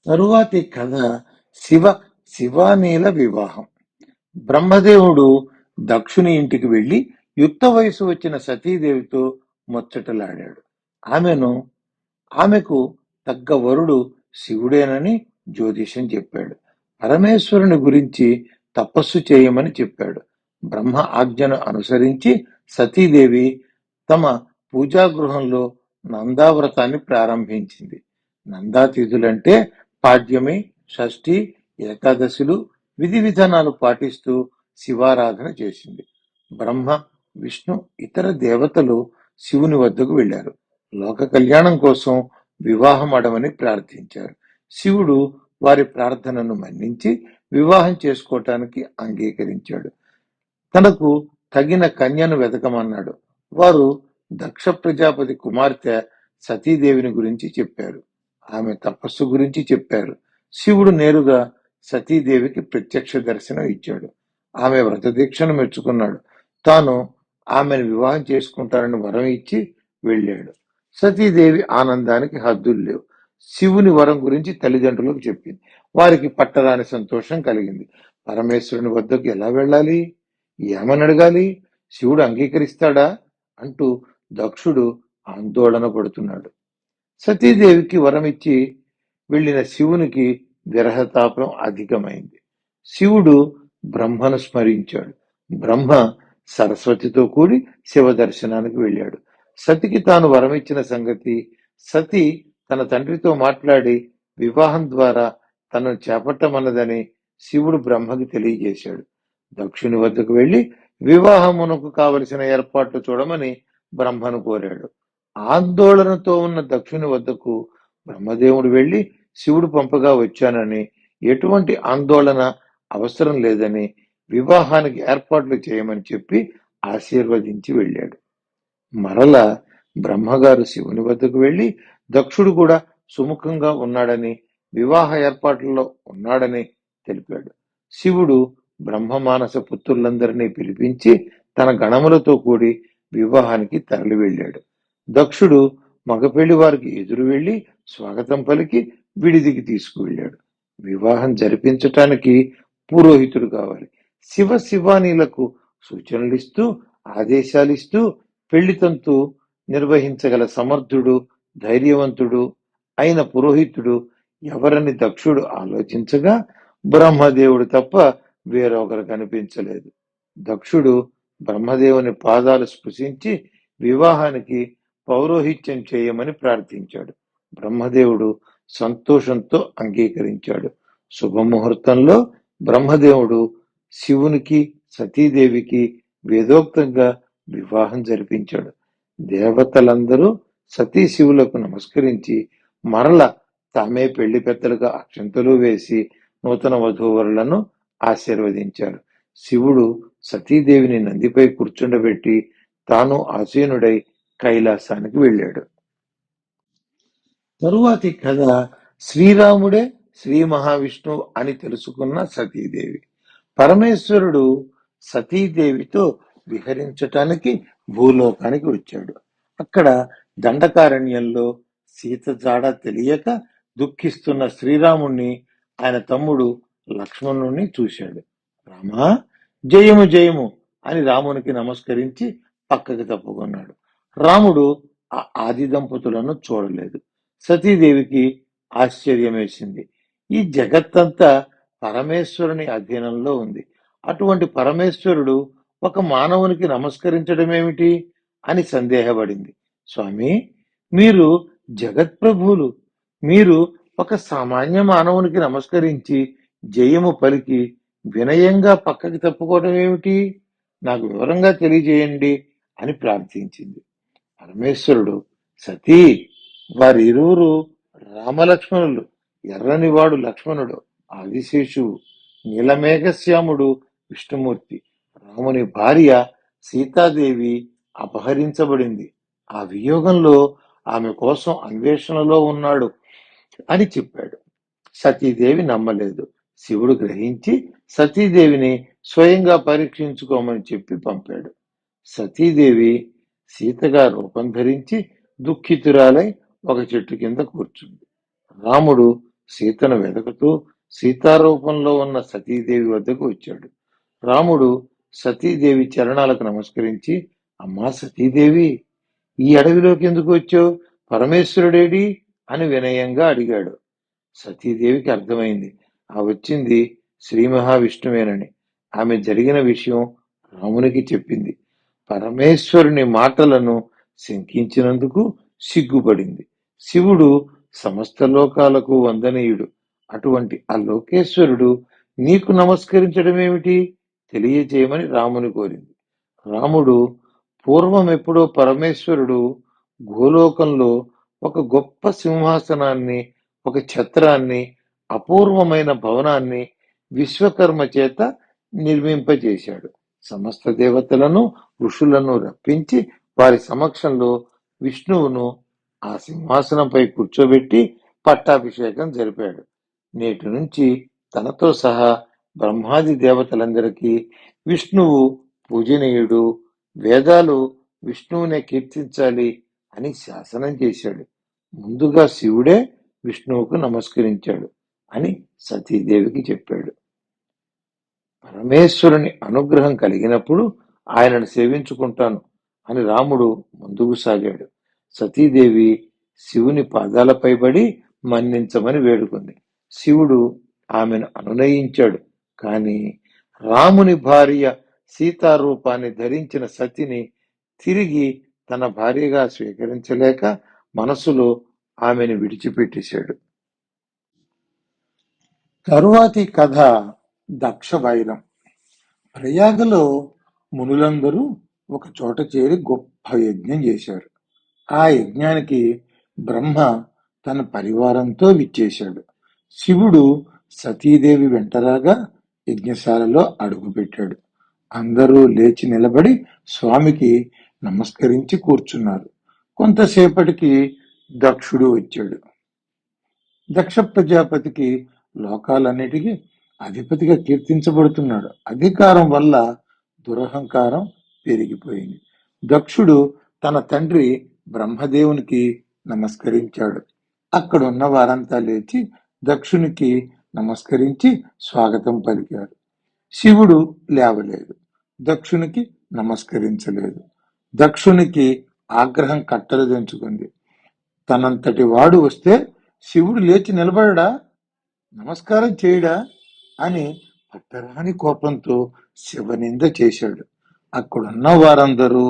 తరువాతి కథ శివ శివానీల వివాహం. బ్రహ్మదేవుడు దక్షుని ఇంటికి వెళ్లి యుక్త వయసు వచ్చిన సతీదేవితో ముచ్చటలాడాడు. ఆమెకు తగ్గ వరుడు శివుడేనని జ్యోతిషం చెప్పాడు. పరమేశ్వరుని గురించి తపస్సు చేయమని చెప్పాడు. బ్రహ్మ ఆజ్ఞను అనుసరించి సతీదేవి తమ పూజాగృహంలో నందావ్రతాన్ని ప్రారంభించింది. నందాతిథులంటే పాడ్యమి, షష్ఠి, ఏకాదశులు విధి విధానాలు పాటిస్తూ శివారాధన చేసింది. బ్రహ్మ, విష్ణు, ఇతర దేవతలు శివుని వద్దకు వెళ్లారు. లోక కళ్యాణం కోసం వివాహం అడమని ప్రార్థించారు. శివుడు వారి ప్రార్థనను మన్నించి వివాహం చేసుకోవటానికి అంగీకరించాడు. తనకు తగిన కన్యను వెతకమన్నాడు. వారు దక్ష ప్రజాపతి కుమార్తె సతీదేవిని గురించి చెప్పారు. ఆమె తపస్సు గురించి చెప్పారు. శివుడు నేరుగా సతీదేవికి ప్రత్యక్ష దర్శనం ఇచ్చాడు. ఆమె వ్రతదీక్షను మెచ్చుకున్నాడు. తాను ఆమెను వివాహం చేసుకుంటానని వరం ఇచ్చి వెళ్ళాడు. సతీదేవి ఆనందానికి హద్దులు లేవు. శివుని వరం గురించి తల్లిదండ్రులకు చెప్పింది. వారికి పట్టరాని సంతోషం కలిగింది. పరమేశ్వరుని వద్దకు ఎలా వెళ్ళాలి, ఏమని అడగాలి, శివుడు అంగీకరిస్తాడా అంటూ దక్షుడు ఆందోళన పడుతున్నాడు. సతీదేవికి వరమిచ్చి వెళ్లిన శివునికి విరహతాపం అధికమైంది. శివుడు బ్రహ్మను స్మరించాడు. బ్రహ్మ సరస్వతితో కూడి శివ దర్శనానికి వెళ్ళాడు. సతికి తాను వరమిచ్చిన సంగతి, సతి తన తండ్రితో మాట్లాడి వివాహం ద్వారా తనను చేపట్టమన్నదని శివుడు బ్రహ్మకి తెలియజేశాడు. దక్షుని వద్దకు వెళ్లి వివాహమునకు కావలసిన ఏర్పాట్లు చూడమని బ్రహ్మను కోరాడు. ఆందోళనతో ఉన్న దక్షుని వద్దకు బ్రహ్మదేవుడు వెళ్లి శివుడు పంపగా వచ్చానని, ఎటువంటి ఆందోళన అవసరం లేదని, వివాహానికి ఏర్పాట్లు చేయమని చెప్పి ఆశీర్వదించి వెళ్ళాడు. మరల బ్రహ్మగారు శివుని వద్దకు వెళ్లి దక్షుడు కూడా సుముఖంగా ఉన్నాడని, వివాహ ఏర్పాట్లలో ఉన్నాడని తెలిపాడు. శివుడు బ్రహ్మమానస పుత్రులందరినీ పిలిపించి తన గణములతో కూడి వివాహానికి తరలి వెళ్ళాడు. దక్షుడు మగపెళ్లి వారికి ఎదురు వెళ్లి స్వాగతం పలికి విడిదికి తీసుకువెళ్ళాడు. వివాహం జరిపించటానికి పురోహితుడు కావాలి. శివానీలకు సూచనలిస్తూ ఆదేశాలిస్తూ పెళ్లితంతు నిర్వహించగల సమర్థుడు, ధైర్యవంతుడు అయిన పురోహితుడు ఎవరని దక్షుడు ఆలోచించగా బ్రహ్మదేవుడు తప్ప వేరొకరు కనిపించలేదు. దక్షుడు బ్రహ్మదేవుని పాదాలు స్పృశించి వివాహానికి పౌరోహిత్యం చేయమని ప్రార్థించాడు. బ్రహ్మదేవుడు సంతోషంతో అంగీకరించాడు. శుభముహూర్తంలో బ్రహ్మదేవుడు శివునికి సతీదేవికి వేదోక్తంగా వివాహం జరిపించాడు. దేవతలందరూ సతీ శివులకు నమస్కరించి మరల తామే పెళ్లి పెద్దలుగా అక్షంతలు వేసి నూతన వధూవరులను ఆశీర్వదించారు. శివుడు సతీదేవిని నందిపై కూర్చుండబెట్టి తాను ఆసీనుడై కైలాసానికి వెళ్ళాడు. తరువాతి కథ శ్రీరాముడే శ్రీ మహావిష్ణువు అని తెలుసుకున్న సతీదేవి. పరమేశ్వరుడు సతీదేవితో విహరించటానికి భూలోకానికి వచ్చాడు. అక్కడ దండకారణ్యంలో సీత జాడ తెలియక దుఃఖిస్తున్న శ్రీరాముణ్ణి ఆయన తమ్ముడు లక్ష్మణుణ్ణి చూశాడు. రామా, జయము జయము అని రామునికి నమస్కరించి పక్కకి తప్పుకున్నాడు. రాముడు ఆ ఆది దంపతులను చూడలేదు. సతీదేవికి ఆశ్చర్యం వేసింది. ఈ జగత్తంతా పరమేశ్వరుని అధీనంలో ఉంది. అటువంటి పరమేశ్వరుడు ఒక మానవునికి నమస్కరించడమేమిటి అని సందేహపడింది. స్వామి, మీరు జగత్ప్రభువులు. మీరు ఒక సామాన్య మానవునికి నమస్కరించి జయము పలికి వినయంగా పక్కకి తప్పుకోవడం ఏమిటి? నాకు వివరంగా తెలియజేయండి అని ప్రార్థించింది. పరమేశ్వరుడు, సతీ, వారిరువురు రామలక్ష్మణులు. ఎర్రనివాడు లక్ష్మణుడు ఆదిశేషువు, నీలమేఘశ్యాముడు విష్ణుమూర్తి. రాముని భార్య సీతాదేవి అపహరించబడింది. ఆ వియోగంలో ఆమె కోసం అన్వేషణలో ఉన్నాడు అని చెప్పాడు. సతీదేవి నమ్మలేదు. శివుడు గ్రహించి సతీదేవిని స్వయంగా పరీక్షించుకోమని చెప్పి పంపాడు. సతీదేవి సీతగా రూపం ధరించి దుఃఖితురాలై ఒక చెట్టు కింద కూర్చుంది. రాముడు సీతను వెతుకుతూ సీతారూపంలో ఉన్న సతీదేవి వద్దకు వచ్చాడు. రాముడు సతీదేవి చరణాలకు నమస్కరించి, అమ్మా సతీదేవి, ఈ అడవిలోకి ఎందుకు వచ్చావు? పరమేశ్వరుడేడి అని వినయంగా అడిగాడు. సతీదేవికి అర్థమైంది ఆ వచ్చింది శ్రీ మహావిష్ణువేనని. ఆమె జరిగిన విషయం రామునికి చెప్పింది. పరమేశ్వరుని మాటలను శంకించినందుకు సిగ్గుపడింది. శివుడు సమస్త లోకాలకు వందనీయుడు. అటువంటి ఆ లోకేశ్వరుడు నీకు నమస్కరించడమేమిటి? తెలియజేయమని రాముని కోరింది. రాముడు పూర్వమెప్పుడో పరమేశ్వరుడు గోలోకంలో ఒక గొప్ప సింహాసనాన్ని, ఒక ఛత్రాన్ని, అపూర్వమైన భవనాన్ని విశ్వకర్మ చేత నిర్మింపజేశాడు. సమస్త దేవతలను, ఋషులను రప్పించి వారి సమక్షంలో విష్ణువును ఆ సింహాసనంపై కూర్చోబెట్టి పట్టాభిషేకం జరిపాడు. నేటి నుంచి తనతో సహా బ్రహ్మాది దేవతలందరికీ విష్ణువు పూజనీయుడు, వేదాలు విష్ణువునే కీర్తించాలి అని శాసనం చేశాడు. ముందుగా శివుడే విష్ణువుకు నమస్కరించాడు అని సతీదేవికి చెప్పాడు. పరమేశ్వరుని అనుగ్రహం కలిగినప్పుడు ఆయనను సేవించుకుంటాను అని రాముడు ముందుకు సాగాడు. సతీదేవి శివుని పాదాలపై పడి మన్నించమని వేడుకుంది. శివుడు ఆమెను అనునయించాడు. కాని రాముని భార్య సీతారూపాన్ని ధరించిన సతిని తిరిగి తన భార్యగా స్వీకరించలేక మనసులో ఆమెను విడిచిపెట్టేశాడు. తరువాతి కథ దక్ష వైరం. ప్రయాగలో మునులందరూ ఒక చోట చేరి గొప్ప యజ్ఞం చేశారు. ఆ యజ్ఞానికి బ్రహ్మ తన పరివారంతో విచ్చేశాడు. శివుడు సతీదేవి వెంటరాగా యజ్ఞశాలలో అడుగుపెట్టాడు. అందరూ లేచి నిలబడి స్వామికి నమస్కరించి కూర్చున్నారు. కొంతసేపటికి దక్షుడు వచ్చాడు. దక్ష ప్రజాపతికి లోకాలన్నిటికీ అధిపతిగా కీర్తించబడుతున్నాడు. అధికారం వల్ల దురహంకారం పెరిగిపోయింది. దక్షుడు తన తండ్రి బ్రహ్మదేవునికి నమస్కరించాడు. అక్కడున్న వారంతా లేచి దక్షునికి నమస్కరించి స్వాగతం పలికారు. శివుడు లేవలేదు, దక్షునికి నమస్కరించలేదు. దక్షునికి ఆగ్రహం కట్టలు తెంచుకుంది. తనంతటి వాడు వస్తే శివుడు లేచి నిలబడడా, నమస్కారం చేయడా అని పట్టరాని కోపంతో శివనింద చేశాడు. అక్కడున్న వారందరూ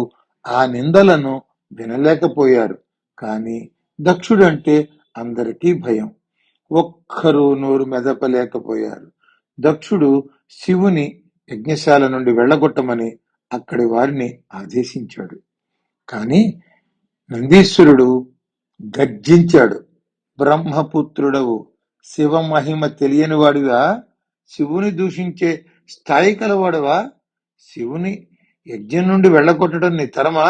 ఆ నిందలను వినలేకపోయారు. కాని దక్షుడంటే అందరికీ భయం. ఒక్కరూ నోరు మెదపలేకపోయారు. దక్షుడు శివుని యజ్ఞశాల నుండి వెళ్ళగొట్టమని అక్కడి వారిని ఆదేశించాడు. కాని నందీశ్వరుడు గర్జించాడు. బ్రహ్మపుత్రుడవు, శివ మహిమ తెలియని వాడివా? శివుని దూషించే స్థాయి కలవాడవా? శివుని యజ్ఞం నుండి వెళ్ళగొట్టడం నీ తరమా?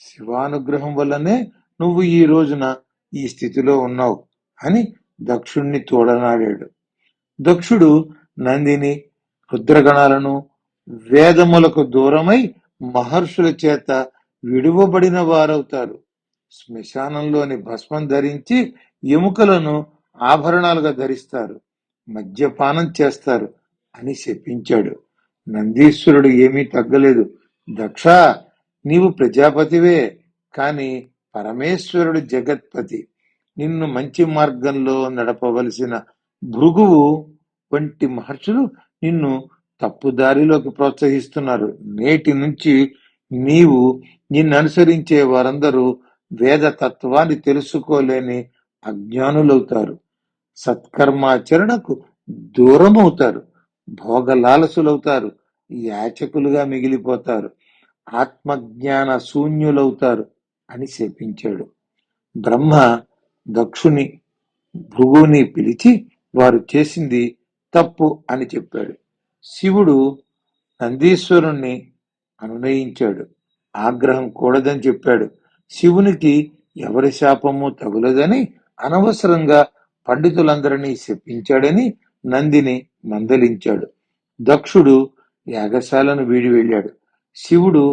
శివానుగ్రహం వల్లనే నువ్వు ఈ రోజున ఈ స్థితిలో ఉన్నావు అని దక్షుణ్ణి తోడనాడాడు. దక్షుడు నందిని, రుద్రగణాలను, వేదములకు దూరమై మహర్షుల చేత విడువబడిన వారవుతారు. శ్మశానంలోని భస్మం ధరించి ఎముకలను ఆభరణాలుగా ధరిస్తారు, మద్యపానం చేస్తారు అని శపించాడు. నందీశ్వరుడు ఏమీ తగ్గలేదు. దక్ష, నీవు ప్రజాపతివే, కాని పరమేశ్వరుడు జగత్పతి. నిన్ను మంచి మార్గంలో నడపవలసిన భృగువు వంటి మహర్షులు నిన్ను తప్పుదారిలోకి ప్రోత్సహిస్తున్నారు. నేటి నుంచి నీవు నిన్ననుసరించే వారందరూ వేద తత్వాన్ని తెలుసుకోలేని అజ్ఞానులవుతారు. సత్కర్మాచరణకు దూరమవుతారు, భోగలాలసులవుతారు, యాచకులుగా మిగిలిపోతారు, ఆత్మజ్ఞాన శూన్యులవుతారు అని శపించాడు. బ్రహ్మ దక్షుని, భృగుని పిలిచి వారు చేసింది తప్పు అని చెప్పాడు. శివుడు నందీశ్వరుణ్ణి అనునయించాడు. ఆగ్రహం కూడదని చెప్పాడు. శివునికి ఎవరి శాపము తగులదని అనవసరంగా పండితులందరినీ శపించాడని నందిని మందలించాడు. దక్షుడు యాగశాలను వీడి వెళ్ళాడు. శివుడు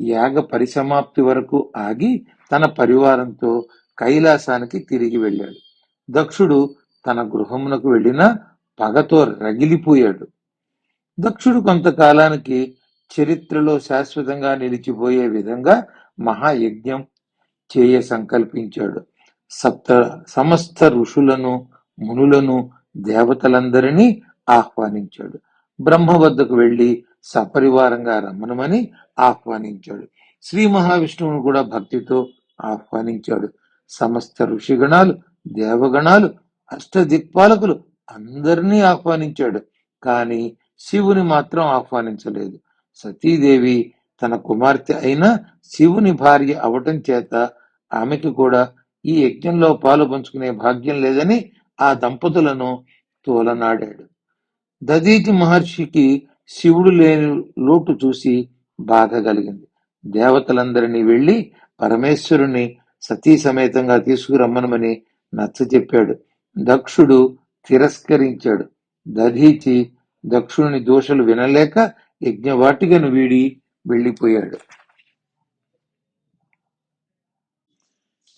యాగ పరిసమాప్తి వరకు ఆగి తన పరివారంతో కైలాసానికి తిరిగి వెళ్ళాడు. దక్షుడు తన గృహమునకు వెళ్ళినా పగతో రగిలిపోయాడు. దక్షుడు కొంతకాలానికి చరిత్రలో శాశ్వతంగా నిలిచిపోయే విధంగా మహాయజ్ఞం చేయ సంకల్పించాడు. సమస్త ఋషులను, మునులను, దేవతలందరినీ ఆహ్వానించాడు. బ్రహ్మ వద్దకు వెళ్లి సపరివారంగా రమ్మనమని ఆహ్వానించాడు. శ్రీ మహావిష్ణువును కూడా భక్తితో ఆహ్వానించాడు. సమస్త ఋషిగణాలు, దేవగణాలు, అష్టదిక్పాలకులు అందరినీ ఆహ్వానించాడు. కానీ శివుని మాత్రం ఆహ్వానించలేదు. సతీదేవి తన కుమార్తె అయిన శివుని భార్య అవటం చేత ఆమెకు కూడా ఈ యజ్ఞంలో పాలు పంచుకునే భాగ్యం లేదని ఆ దంపతులను తోలనాడాడు. దధీచి మహర్షికి శివుడు లేని లోటు చూసి బాధ కలిగింది. దేవతలందరినీ వెళ్లి పరమేశ్వరుని సతీ సమేతంగా తీసుకురమ్మనమని నచ్చజెప్పాడు. దక్షుడు తిరస్కరించాడు. దధీచి దక్షుని దోషులు వినలేక యజ్ఞవాటికను వీడి వెళ్లిపోయాడు.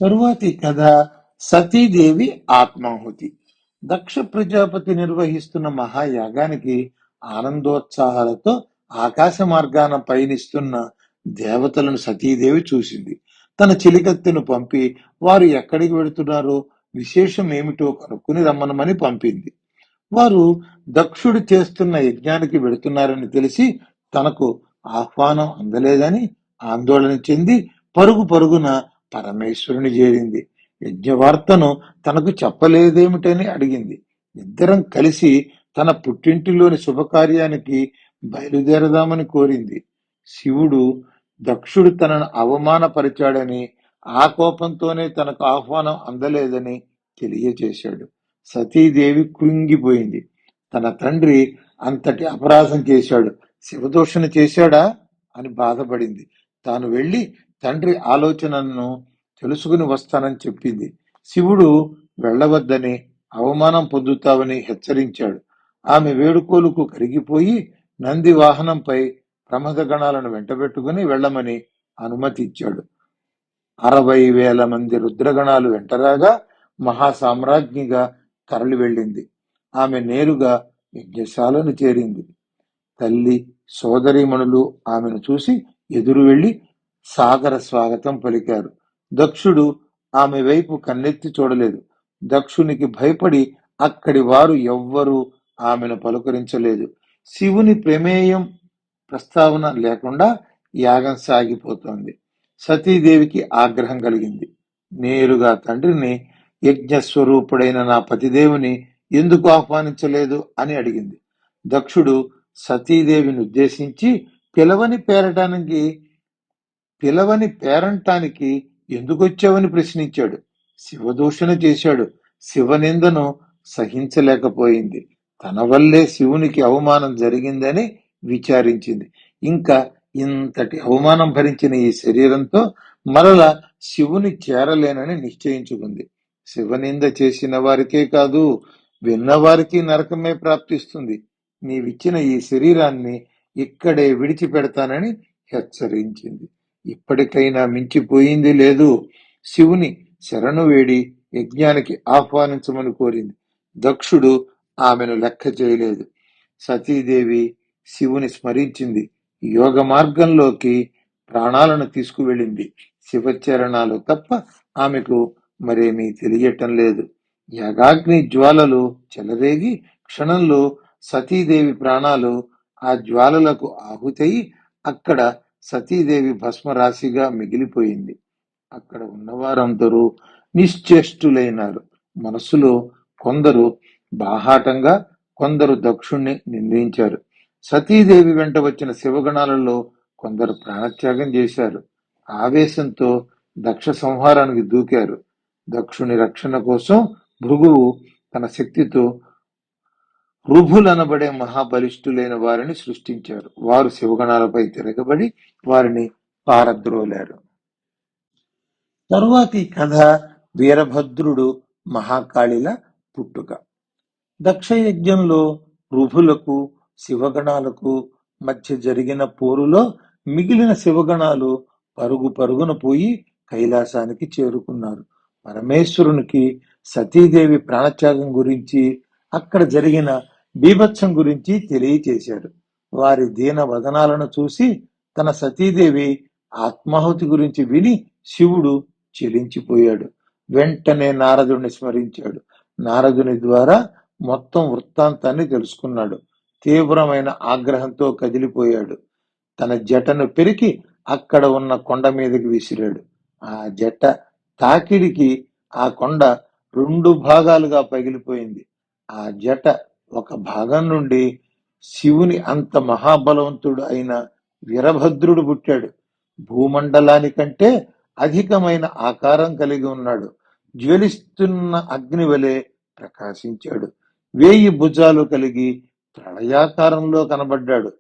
తరువాతి కథ సతీదేవి ఆత్మాహుతి. దక్ష ప్రజాపతి నిర్వహిస్తున్న మహాయాగానికి ఆనందోత్సాహాలతో ఆకాశ మార్గాన పయనిస్తున్న దేవతలను సతీదేవి చూసింది. తన చెలికత్తెను పంపి వారు ఎక్కడికి వెళుతున్నారో, విశేషం ఏమిటో కనుక్కుని రమ్మనమని పంపింది. వారు దక్షుడు చేస్తున్న యజ్ఞానికి వెళుతున్నారని తెలిసి తనకు ఆహ్వానం అందలేదని ఆందోళన చెంది పరుగు పరుగున పరమేశ్వరుని చేరింది. యజ్ఞవార్తను తనకు చెప్పలేదేమిటని అడిగింది. ఇద్దరం కలిసి తన పుట్టింటిలోని శుభకార్యానికి బయలుదేరదామని కోరింది. శివుడు దక్షుడు తనను అవమానపరిచాడని, ఆ కోపంతోనే తనకు ఆహ్వానం అందలేదని తెలియచేశాడు. సతీదేవి కృంగిపోయింది. తన తండ్రి అంతటి అపరాధం చేశాడు, శివదూషణ చేశాడా అని బాధపడింది. తాను వెళ్లి తండ్రి ఆలోచనను తెలుసుకుని వస్తానని చెప్పింది. శివుడు వెళ్లవద్దని, అవమానం పొందుతావని హెచ్చరించాడు. ఆమె వేడుకోలుకు కరిగిపోయి నంది వాహనంపై ప్రమథ గణాలను వెంటబెట్టుకుని వెళ్లమని అనుమతి ఇచ్చాడు. 60,000 మంది రుద్రగణాలు వెంటరాగా మహాసామ్రాజ్ఞిగా తరలి వెళ్ళింది. ఆమె నేరుగా యజ్ఞశాలను చేరింది. తల్లి, సోదరీమణులు ఆమెను చూసి ఎదురు వెళ్లి సాదర స్వాగతం పలికారు. దక్షుడు ఆమె వైపు కన్నెత్తి చూడలేదు. దక్షునికి భయపడి అక్కడి వారు ఎవ్వరూ ఆమెను పలుకరించలేదు. శివుని ప్రమేయం ప్రస్తావన లేకుండా యాగం సాగిపోతోంది. సతీదేవికి ఆగ్రహం కలిగింది. నేరుగా తండ్రిని, యజ్ఞస్వరూపుడైన నా పతిదేవుని ఎందుకు ఆహ్వానించలేదు అని అడిగింది. దక్షుడు సతీదేవిని ఉద్దేశించి పిలవని పేరంటానికి ఎందుకొచ్చావని ప్రశ్నించాడు. శివదూషణ చేశాడు. శివనిందను సహించలేకపోయింది. తన వల్లే శివునికి అవమానం జరిగిందని విచారించింది. ఇంకా ఇంతటి అవమానం భరించిన ఈ శరీరంతో మరల శివుని చేరలేనని నిశ్చయించుకుంది. శివనింద చేసిన వారికే కాదు, విన్నవారికి నరకమే ప్రాప్తిస్తుంది. నీవిచ్చిన ఈ శరీరాన్ని ఇక్కడే విడిచిపెడతానని హెచ్చరించింది. ఇప్పటికైనా మించిపోయింది లేదు. శివుని శరణు వేడి యజ్ఞానికి ఆహ్వానించమని కోరింది. దక్షుడు ఆమెను లెక్క చేయలేదు. సతీదేవి శివుని స్మరించింది. యోగ మార్గంలోకి ప్రాణాలను తీసుకువెళ్ళింది. శివచరణాలు తప్ప ఆమెకు మరేమీ తెలియటం లేదు. యాగాగ్ని జ్వాలలు చెలరేగి క్షణంలో సతీదేవి ప్రాణాలు ఆ జ్వాలలకు ఆహుతయి అక్కడ సతీదేవి భస్మరాశిగా మిగిలిపోయింది. అక్కడ ఉన్నవారందరూ నిశ్చేష్టులైనారు. మనసులో కొందరు బాహాటంగా, కొందరు దక్షుణ్ణి నిందించారు. సతీదేవి వెంట వచ్చిన శివగణాలలో కొందరు ప్రాణత్యాగం చేశారు. ఆవేశంతో దక్ష సంహారానికి దూకారు. దక్షుని రక్షణ కోసం భృగువు తన శక్తితో రుభులనబడే మహాబలిష్ఠులైన వారిని సృష్టించారు. వారు శివగణాలపై తిరగబడి వారిని పారద్రోలారు. తరువాతి కథ వీరభద్రుడు మహాకాళిల పుట్టుక. దక్షయజ్ఞంలో రుభులకు, శివగణాలకు మధ్య జరిగిన పోరులో మిగిలిన శివగణాలు పరుగు పరుగున పోయి కైలాసానికి చేరుకున్నారు. పరమేశ్వరునికి సతీదేవి ప్రాణత్యాగం గురించి, అక్కడ జరిగిన బీభత్సం గురించి తెలియచేశారు. వారి దీన వదనాలను చూసి తన సతీదేవి ఆత్మాహుతి గురించి విని శివుడు చెలించిపోయాడు. వెంటనే నారదుడిని స్మరించాడు. నారదుని ద్వారా మొత్తం వృత్తాంతాన్ని తెలుసుకున్నాడు. తీవ్రమైన ఆగ్రహంతో కదిలిపోయాడు. తన జటను పెరికి అక్కడ ఉన్న కొండ మీదకి విసిరాడు. ఆ జట తాకిడికి ఆ కొండ 2 భాగాలుగా పగిలిపోయింది. ఆ జట ఒక భాగం నుండి శివుని అంత మహాబలవంతుడు అయిన వీరభద్రుడు పుట్టాడు. భూమండలానికంటే అధికమైన ఆకారం కలిగి ఉన్నాడు. జ్వలిస్తున్న అగ్ని వలె ప్రకాశించాడు. 1000 భుజాలు కలిగి ప్రళయాకారంలో కనబడ్డాడు.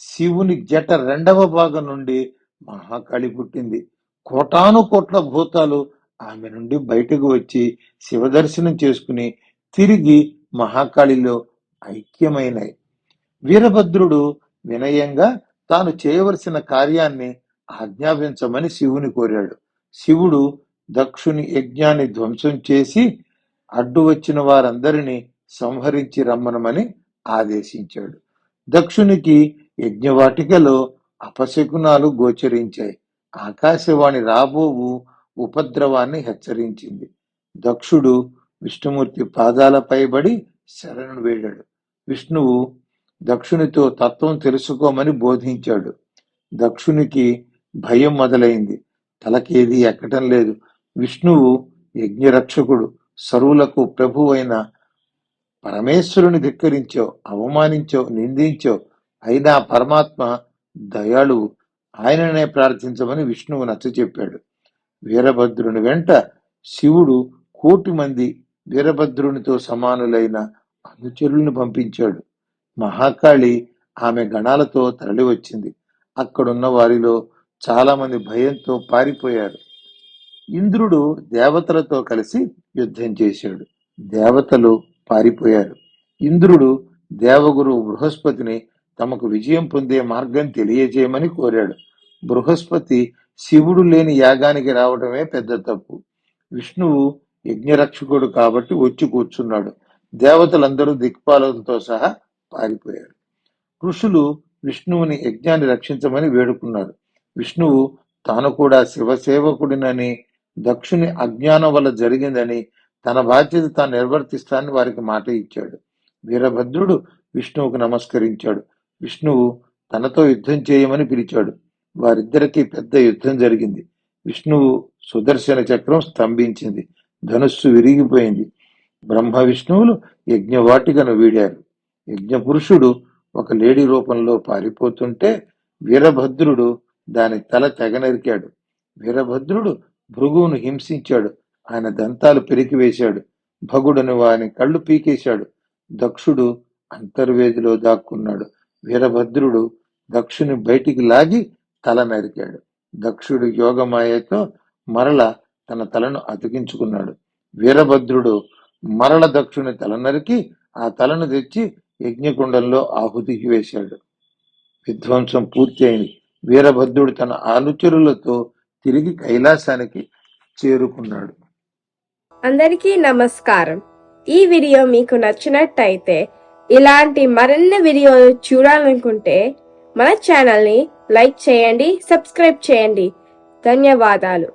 శివుని జట 2వ భాగం నుండి మహాకాళి పుట్టింది. కోటానుకోట్ల భూతాలు ఆమె నుండి బయటకు వచ్చి శివదర్శనం చేసుకుని తిరిగి మహాకాళిలో ఐక్యమైనాయి. వీరభద్రుడు వినయంగా తాను చేయవలసిన కార్యాన్ని ఆజ్ఞాపించమని శివుని కోరాడు. శివుడు దక్షుని యజ్ఞాన్ని ధ్వంసం చేసి అడ్డు వచ్చిన వారందరినీ సంహరించి రమ్మనమని ఆదేశించాడు. దక్షునికి యజ్ఞవాటికలో అపశకునాలు గోచరించాయి. ఆకాశవాణి రాబోవు ఉపద్రవాన్ని హెచ్చరించింది. దక్షుడు విష్ణుమూర్తి పాదాలపై పడి శరణు వేడాడు. విష్ణువు దక్షునితో తత్వం తెలుసుకోమని బోధించాడు. దక్షునికి భయం మొదలైంది. తలకేది ఎక్కటం లేదు. విష్ణువు యజ్ఞరక్షకుడు, సర్వులకు ప్రభువైన పరమేశ్వరుని ధిక్కరించావు, అవమానించావు, నిందించావు. అయినా పరమాత్మ దయాళువు, ఆయననే ప్రార్థించమని విష్ణువు నచ్చచెప్పాడు. వీరభద్రుని వెంట శివుడు 1,000,000 మంది వీరభద్రునితో సమానులైన అనుచరులను పంపించాడు. మహాకాళి ఆమె గణాలతో తరలివచ్చింది. అక్కడున్న వారిలో చాలా మంది భయంతో పారిపోయారు. ఇంద్రుడు దేవతలతో కలిసి యుద్ధం చేశాడు. దేవతలు పారిపోయారు. ఇంద్రుడు దేవగురు బృహస్పతిని తమకు విజయం పొందే మార్గం తెలియజేయమని కోరాడు. బృహస్పతి శివుడు లేని యాగానికి రావడమే పెద్ద తప్పు. విష్ణువు యజ్ఞరక్షకుడు కాబట్టి వచ్చి కూర్చున్నాడు. దేవతలందరూ దిక్పాలకులతో సహా పారిపోయారు. ఋషులు విష్ణువుని యజ్ఞాన్ని రక్షించమని వేడుకున్నారు. విష్ణువు తాను కూడా శివసేవకుడినని, దక్షుని అజ్ఞానం వల్ల జరిగిందని, తన బాధ్యత తాను నిర్వర్తిస్తానని వారికి మాట ఇచ్చాడు. వీరభద్రుడు విష్ణువుకు నమస్కరించాడు. విష్ణువు తనతో యుద్ధం చేయమని పిలిచాడు. వారిద్దరికీ పెద్ద యుద్ధం జరిగింది. విష్ణువు సుదర్శన చక్రం స్తంభించింది. ధనుస్సు విరిగిపోయింది. బ్రహ్మ విష్ణువులు యజ్ఞవాటికను వీడారు. యజ్ఞపురుషుడు ఒక లేడీ రూపంలో పారిపోతుంటే వీరభద్రుడు దాని తల తెగనరికాడు. వీరభద్రుడు భృగువును హింసించాడు. ఆయన దంతాలు పెరికివేశాడు. భగుడని వాని కళ్ళు పీకేశాడు. దక్షుడు అంతర్వేదిలో దాక్కున్నాడు. వీరభద్రుడు దక్షుని బయటికి లాగి తల నరికాడు. దక్షుడు యోగమాయతో మరల తన తలను అతికించుకున్నాడు. వీరభద్రుడు మరల దక్షుని తల నరికి ఆ తలను తెచ్చి యజ్ఞకుండంలో ఆహుతికి వేశాడు. విధ్వంసం పూర్తి అయింది. వీరభద్రుడు తన అనుచరులతో తిరిగి కైలాసానికి చేరుకున్నాడు. అందరికీ నమస్కారం. ఈ వీడియో మీకు నచ్చినట్టయితే ఇలాంటి మరిన్ని వీడియోలు చూడాలనుకుంటే మన ఛానల్ని లైక్ చేయండి, సబ్స్క్రైబ్ చేయండి. ధన్యవాదాలు.